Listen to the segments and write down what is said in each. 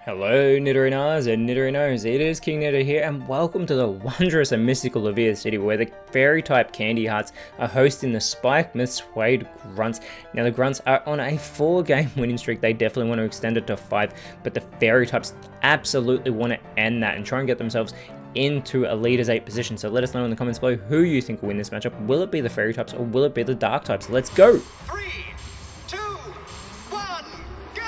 Hello Nidorinas and Nidorinos, it is King Nido here and welcome to the wondrous and mystical Levia City where the fairy type candy hearts are hosting the Spike Myth Suede Grunts. Now the Grunts are on a 4-game winning streak, they definitely want to extend it to 5, but the fairy types absolutely want to end that and try and get themselves into a leaders 8 position. So let us know in the comments below who you think will win this matchup. Will it be the fairy types or will it be the dark types? Let's go! 3, 2, 1, go!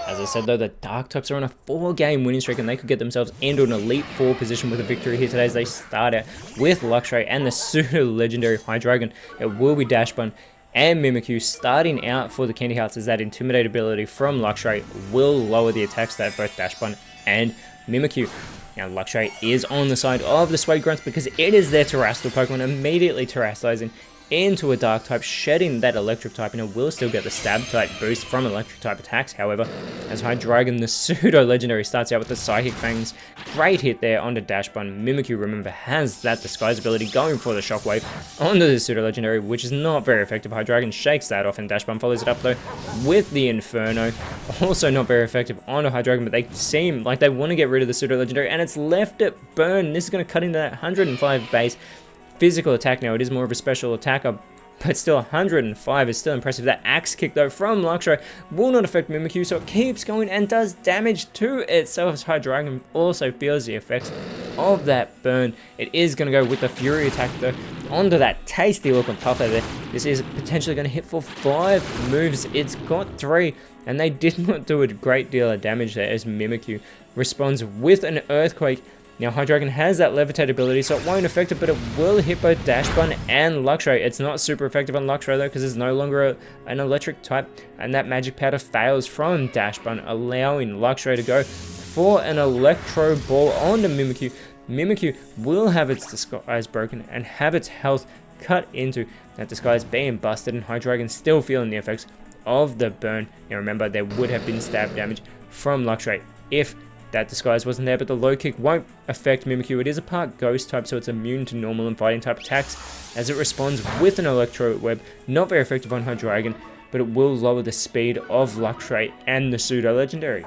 As I said though, the dark types are on a 4-game winning streak and they could get themselves into an elite 4 position with a victory here today as they start out with Luxray and the pseudo legendary Hydreigon. It will be Dachsbun and Mimikyu starting out for the Candy Hearts, as that Intimidate ability from Luxray will lower the attacks that both Dachsbun and Mimikyu. Now Luxray is on the side of the Suede Grunts because it is their Terrestrial Pokemon, immediately terrestrializing into a dark type, shedding that electric type, and it will still get the stab type boost from electric type attacks. However, as Hydreigon, the pseudo legendary, starts out with the Psychic Fangs, great hit there onto Dachsbun. Mimikyu, remember, has that disguise ability going for the Shockwave onto the pseudo legendary, which is not very effective. Hydreigon shakes that off and Dachsbun follows it up though with the Inferno, also not very effective onto Hydreigon, but they seem like they want to get rid of the pseudo legendary and it's left it burn. This is going to cut into that 105 base physical attack. Now it is more of a special attacker, but still 105 is still impressive. That axe kick though from Luxray will not affect Mimikyu, so it keeps going and does damage to itself as Hydreigon also feels the effects of that burn. It is going to go with the Fury attack though onto that tasty looking puffer there. This is potentially going to hit for 5 moves. It's got 3 and they did not do a great deal of damage there as Mimikyu responds with an Earthquake. Now Hydreigon has that Levitate ability, so it won't affect it, but it will hit both Dachsbun and Luxray. It's not super effective on Luxray though, because it's no longer an electric type, and that magic powder fails from Dachsbun, allowing Luxray to go for an Electro Ball onto Mimikyu. Mimikyu will have its disguise broken and have its health cut into, that disguise being busted, and Hydreigon still feeling the effects of the burn. Now remember, there would have been stab damage from Luxray if that disguise wasn't there, but the low kick won't affect Mimikyu. It is a part ghost type, so it's immune to normal and fighting type attacks as it responds with an Electro Web. Not very effective on Hydreigon, but it will lower the speed of Luxray and the pseudo legendary.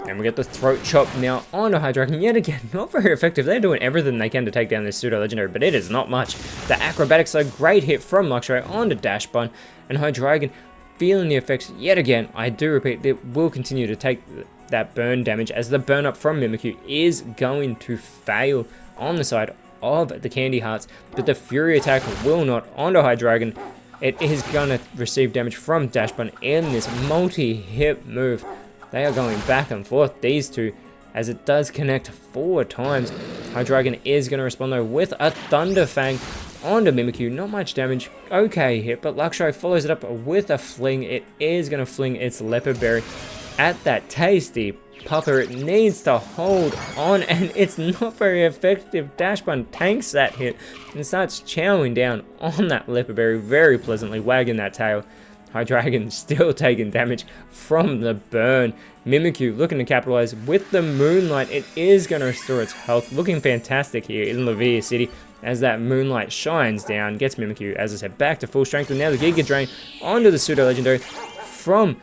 And we get the Throat Chop now onto Hydreigon. Yet again, not very effective. They're doing everything they can to take down this pseudo legendary, but it is not much. The acrobatics, a great hit from Luxray onto Dachsbun, and Hydreigon feeling the effects yet again. I do repeat, it will continue to take that burn damage as the burn up from Mimikyu is going to fail on the side of the Candy Hearts, but the Fury attack will not onto Hydreigon. It is going to receive damage from Dachsbun in this multi-hit move. They are going back and forth, these two, as it does connect 4 times. Hydreigon is going to respond though with a Thunder Fang onto Mimikyu. Not much damage, okay hit, but Luxray follows it up with a fling. It is going to fling its Leopard Berry at that tasty pupper. It needs to hold on and it's not very effective. Dachsbun tanks that hit and starts chowing down on that Leopard Berry very pleasantly, wagging that tail. Hydreigon still taking damage from the burn. Mimikyu looking to capitalize with the Moonlight. It is going to restore its health. Looking fantastic here in Levia City as that Moonlight shines down. Gets Mimikyu, as I said, back to full strength. And now the Giga Drain onto the pseudo legendary from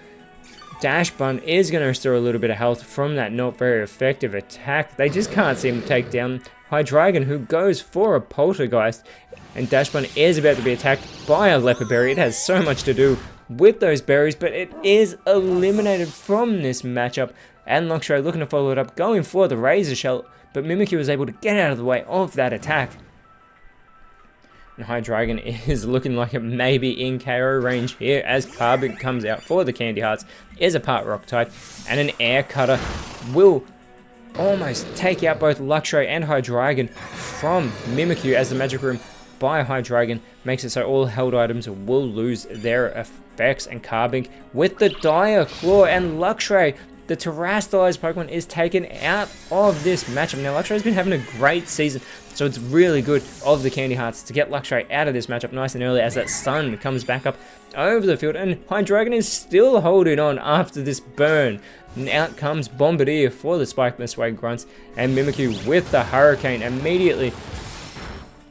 Dachsbun is going to restore a little bit of health from that not very effective attack. They just can't seem to take down Hydreigon, who goes for a Poltergeist. And Dachsbun is about to be attacked by a Leopard Berry. It has so much to do with those berries, but it is eliminated from this matchup. And Luxray looking to follow it up, going for the Razor Shell, but Mimikyu is able to get out of the way of that attack. And Hydreigon is looking like it may be in KO range here as Carbink comes out for the Candy Hearts. Is a part rock type, and an Air Cutter will almost take out both Luxray and Hydreigon from Mimikyu, as the Magic Room by Hydreigon makes it so all held items will lose their effects. And Carbink with the Dire Claw, and Luxray, the terrestrialized Pokemon, is taken out of this matchup. Now Luxray's been having a great season, so it's really good of the Candy Hearts to get Luxray out of this matchup nice and early as that sun comes back up over the field. And Hydreigon is still holding on after this burn. And out comes Bombardier for the Spike Myth Suede Grunts, and Mimikyu with the Hurricane immediately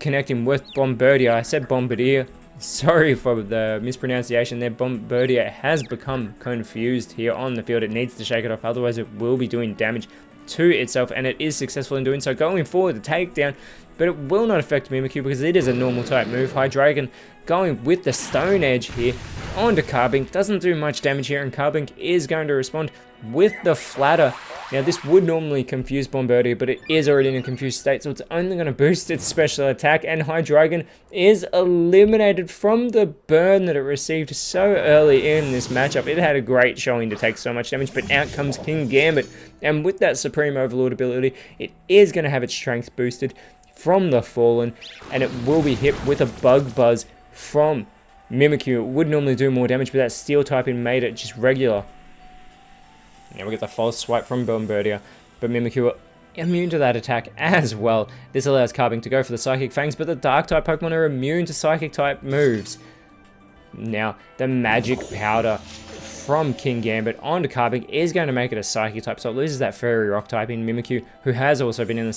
connecting with Bombardier. I said Bombardier. Sorry for the mispronunciation there. Bombardier has become confused here on the field. It needs to shake it off, otherwise it will be doing damage to itself, and it is successful in doing so. Going forward, the takedown, but it will not affect Mimikyu because it is a normal type move. Hydreigon going with the Stone Edge here onto Carbink. Doesn't do much damage here, and Carbink is going to respond with the Flatter. Now, this would normally confuse Bombardier, but it is already in a confused state, so it's only going to boost its special attack, and Hydreigon is eliminated from the burn that it received so early in this matchup. It had a great showing to take so much damage, but out comes Kingambit, and with that Supreme Overlord ability, it is going to have its strength boosted from the Fallen, and it will be hit with a Bug Buzz from Mimikyu. It would normally do more damage, but that Steel typing made it just regular. Now we get the false swipe from Bombardier, but Mimikyu immune to that attack as well. This allows Carbink to go for the Psychic Fangs, but the Dark-type Pokemon are immune to Psychic-type moves. Now, the Magic Powder from Kingambit onto Carbink is going to make it a Psychic-type, so it loses that Fairy Rock typing. Mimikyu, who has also been in the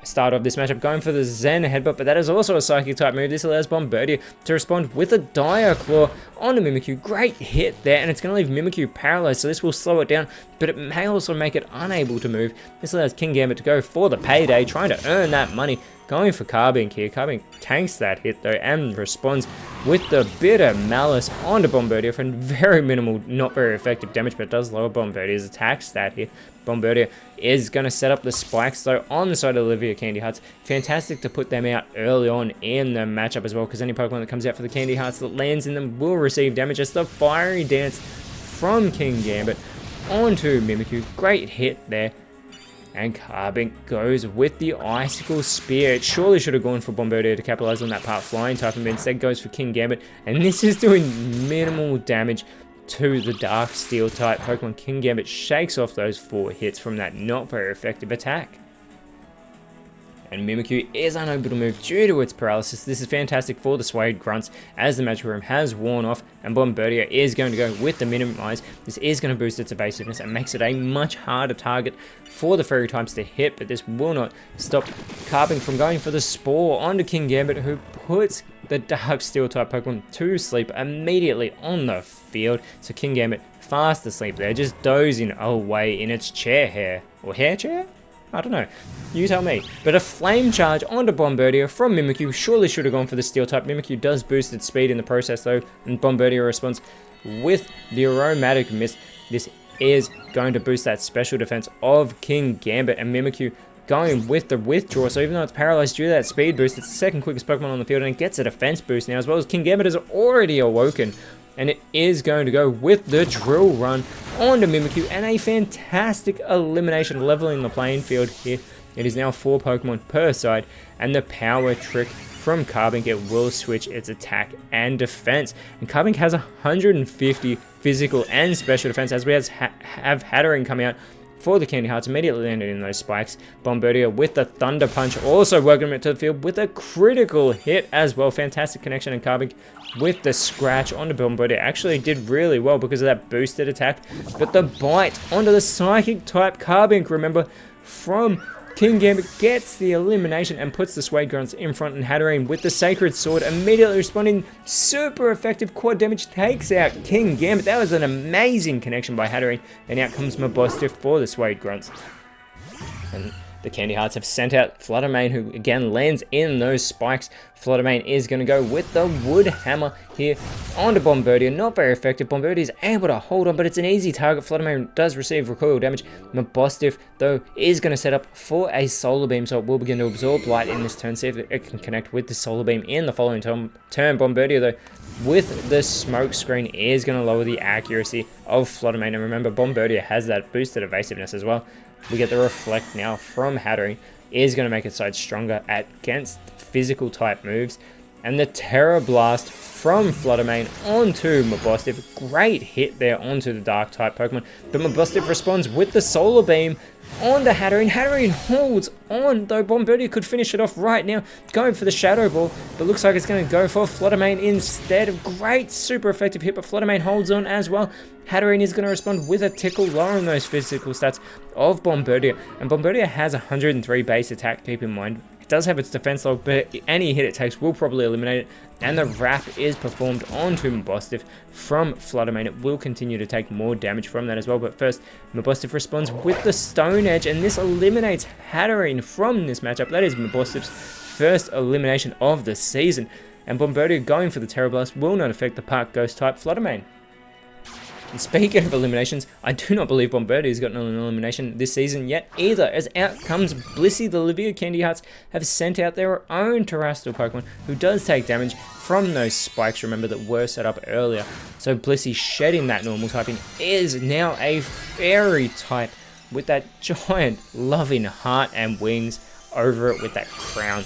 start of this matchup, going for the Zen Headbutt, but that is also a Psychic type move. This allows Bombardier to respond with a Dire Claw onto Mimikyu. Great hit there, and it's going to leave Mimikyu paralyzed, so this will slow it down, but it may also make it unable to move. This allows Kingambit to go for the payday, trying to earn that money. Going for Carbink here. Carbink tanks that hit though and responds with the Bitter Malice onto Bombardier for very minimal, not very effective damage, but it does lower Bombardier's attack stat here. Bombardier is going to set up the spikes though on the side of Olivia Candy Hearts. Fantastic to put them out early on in the matchup as well, because any Pokemon that comes out for the Candy Hearts that lands in them will receive damage. It's the Fiery Dance from Kingambit onto Mimikyu. Great hit there. And Carbink goes with the Icicle Spear. It surely should have gone for Bombardier to capitalize on that part flying type, but instead goes for Kingambit. And this is doing minimal damage to the Dark Steel type Pokemon. Kingambit shakes off those 4 hits from that not very effective attack. And Mimikyu is unable to move due to its paralysis. This is fantastic for the Suede Grunts as the Magic Room has worn off, and Bombardier is going to go with the Minimize. This is going to boost its evasiveness and makes it a much harder target for the Fairy types to hit, but this will not stop Carbink from going for the Spore onto Kingambit, who puts the Dark Steel type Pokemon to sleep immediately on the field. So Kingambit fast asleep there, just dozing away in its chair hair, or hair chair? I don't know. You tell me. But a Flame Charge onto Bombardier from Mimikyu surely should have gone for the Steel type. Mimikyu does boost its speed in the process though, and Bombardier responds with the Aromatic Mist. This is going to boost that special defense of Kingambit, and Mimikyu going with the Withdraw. So even though it's paralyzed due to that speed boost, it's the second quickest Pokemon on the field, and it gets a defense boost now, as well as Kingambit has already awoken. And it is going to go with the Drill Run onto Mimikyu, and a fantastic elimination, leveling the playing field here. It is now 4 Pokemon per side, and the Power Trick from Carbink, it will switch its attack and defense. And Carbink has 150 physical and special defense, as we have Hatterene come out for the Candy Hearts, immediately landed in those spikes. Bombardier with the Thunder Punch, also welcoming it to the field with a critical hit as well. Fantastic connection, and Carbink with the Scratch onto Bombardier actually did really well because of that boosted attack. But the Bite onto the Psychic type Carbink, remember, from Kingambit, gets the elimination and puts the Suede Grunts in front, and Hatterene with the Sacred Sword immediately responding. Super effective quad damage, takes out Kingambit. That was an amazing connection by Hatterene, and out comes Mabosstiff for the Suede Grunts. And the Candy Hearts have sent out Flutter Mane, who again lands in those spikes. Flutter Mane is going to go with the Wood Hammer here onto Bombardier. Not very effective. Bombardier is able to hold on, but it's an easy target. Flutter Mane does receive recoil damage. Mabosstiff, though, is going to set up for a Solar Beam, so it will begin to absorb light in this turn. See if it can connect with the Solar Beam in the following turn. Bombardier, though, with the Smoke Screen, is going to lower the accuracy of Flutter Mane. And remember, Bombardier has that boosted evasiveness as well. We get the Reflect now from Hatterene, is going to make its side stronger against physical type moves. And the Terra Blast from Flutter Mane onto Mabosstiff. Great hit there onto the Dark type Pokemon. But Mabosstiff responds with the Solar Beam onto Hatterene. Hatterene holds on, though Bombardier could finish it off right now, going for the Shadow Ball, but looks like it's going to go for Flutter Mane instead. Great, super effective hit, but Flutter Mane holds on as well. Hatterene is going to respond with a Tickle, lowering those physical stats of Bombardier, and Bombardier has 103 base attack, keep in mind. does have its defense log, but any hit it takes will probably eliminate it. And the wrap is performed onto Mabosstiff from Flutter Mane. It will continue to take more damage from that as well. But first, Mabosstiff responds with the Stone Edge, and this eliminates Hatterene from this matchup. That is Mabosstiff's first elimination of the season. And Bombirdier going for the Terra Blast will not affect the Park Ghost type Flutter Mane. And speaking of eliminations, I do not believe Bombirdier has gotten an elimination this season yet either, as out comes Blissey. The Livia Candy Hearts have sent out their own Terrestrial Pokemon who does take damage from those spikes, remember, that were set up earlier. So Blissey shedding that normal typing is now a fairy type with that giant loving heart and wings over it with that crown.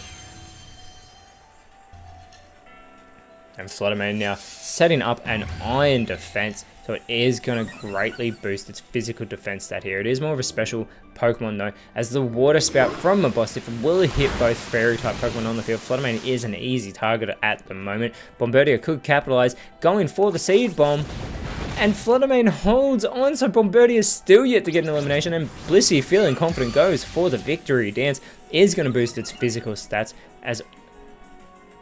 And Flutter Mane now setting up an Iron Defense, so it is going to greatly boost its physical defense stat here. It is more of a special Pokemon though, as the Water Spout from Mabosstiff will hit both Fairy type Pokemon on the field. Flutter Mane is an easy target at the moment. Bombirdier could capitalize, going for the Seed Bomb, and Flutter Mane holds on, so Bombirdier is still yet to get an elimination, and Blissey, feeling confident, goes for the victory dance. Is going to boost its physical stats as...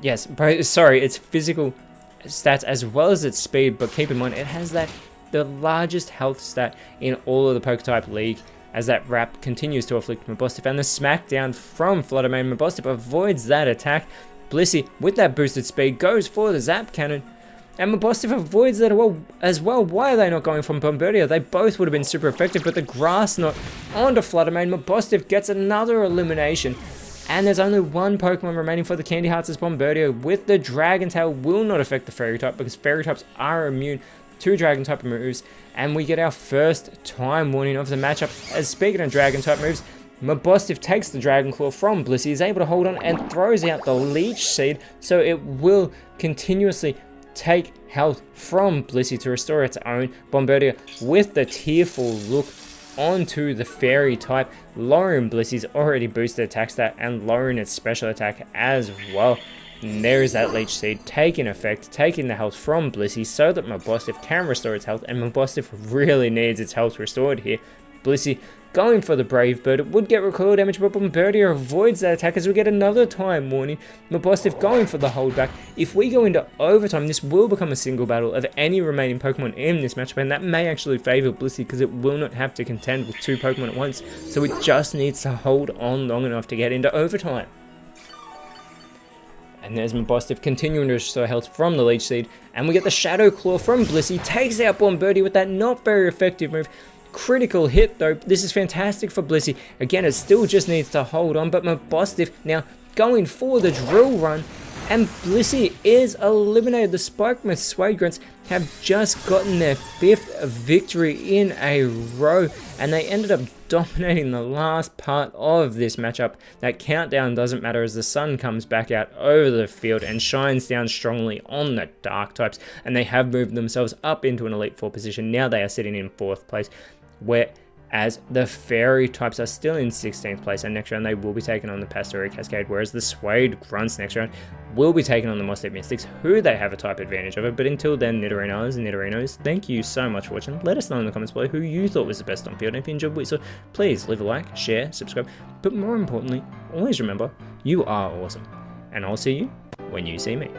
Yes, sorry, its physical stats as well as its speed, but keep in mind it has the largest health stat in all of the Poketype League, as that wrap continues to afflict Mabosstiff, and the smackdown from Flutter Mane. Mabosstiff avoids that attack. Blissey, with that boosted speed, goes for the Zap Cannon, and Mabosstiff avoids that as well. Why are they not going from Bombirdier? They both would have been super effective, but the Grass Knot onto Flutter Mane. Mabosstiff gets another elimination. And there's only one Pokemon remaining for the Candy Hearts as Bombirdier with the Dragon Tail will not affect the Fairy type because Fairy types are immune to Dragon type moves. And we get our first time warning of the matchup. As speaking of Dragon type moves, Mabosstiff takes the Dragon Claw from Blissey, is able to hold on and throws out the Leech Seed, so it will continuously take health from Blissey to restore its own. Bombirdier with the Tearful Look onto the Fairy type, lowering Blissey's already boosted attack stat and lowering its special attack as well. And there is that Leech Seed taking effect, taking the health from Blissey so that Mabosstiff can restore its health, and Mabosstiff really needs its health restored here. Blissey going for the Brave Bird. It would get recoil damage, but Bombirdier avoids that attack as we get another time warning. Mabosstiff going for the holdback. If we go into overtime, this will become a single battle of any remaining Pokemon in this matchup, and that may actually favor Blissey because it will not have to contend with two Pokemon at once, so it just needs to hold on long enough to get into overtime. And there's Mabosstiff continuing to restore health from the Leech Seed, and we get the Shadow Claw from Blissey, takes out Bombirdier with that not very effective move. Critical hit though. This is fantastic for Blissey. Again, it still just needs to hold on, but Mabosstiff now going for the Drill Run, and Blissey is eliminated. The Spikemuth Suede Grunts have just gotten their 5th victory in a row, and they ended up dominating the last part of this matchup. That countdown doesn't matter as the sun comes back out over the field and shines down strongly on the Dark types, and they have moved themselves up into an Elite Four position. Now they are sitting in 4th place, whereas the Fairy types are still in 16th place, and next round they will be taking on the Pastoria Cascade, whereas the Suede Grunts next round will be taking on the Moss Mystics, who they have a type advantage over. But until then, Nidorinos, thank you so much for watching. Let us know in the comments below who you thought was the best on field, and if you enjoyed what you saw, please leave a like, share, subscribe, but more importantly, always remember, you are awesome, and I'll see you when you see me.